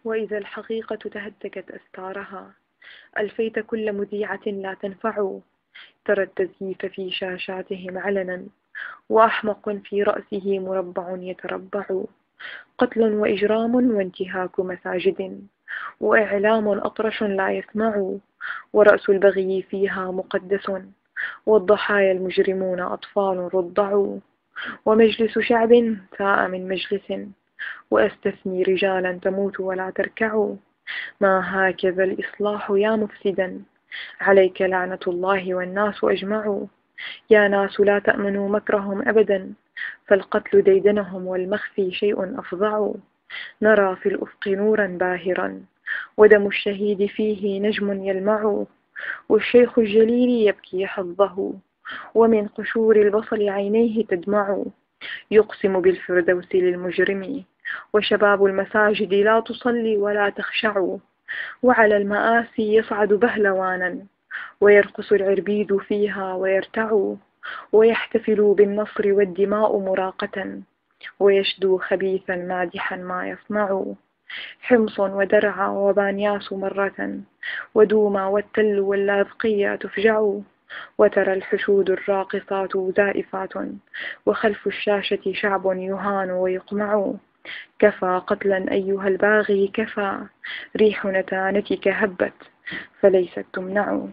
وإذا الحقيقة تهتكت أستارها ألفيت كل مذيعة لا تنفع. ترى التزييف في شاشاتهم علنا، وأحمق في رأسه مربع يتربع. قتل وإجرام وانتهاك مساجد، وإعلام أطرش لا يسمع. ورأس البغي فيها مقدس، والضحايا المجرمون أطفال رضعوا. ومجلس شعب ساء من مجلس، وأستثني رجالا تموت ولا تركع. ما هكذا الإصلاح يا مفسدا، عليك لعنة الله والناس أجمعوا. يا ناس لا تأمنوا مكرهم أبدا، فالقتل ديدنهم والمخفي شيء أفظع. نرى في الأفق نورا باهرا، ودم الشهيد فيه نجم يلمع. والشيخ الجليل يبكي حظه، ومن قشور البصل عينيه تدمع. يقسم بالفردوس للمجرم، وشباب المساجد لا تصلي ولا تخشع. وعلى المآسي يصعد بهلوانا، ويرقص العربيد فيها ويرتع. ويحتفل بالنصر والدماء مراقة، ويشدو خبيثا مادحا ما يصنع. حمص ودرعا وبانياس مرة، ودوما والتل واللاذقية تفجع. وترى الحشود الراقصات زائفات، وخلف الشاشة شعب يهان ويقمع. كفى قتلا أيها الباغي كفى، ريح نتانتك هبت فليست تمنع.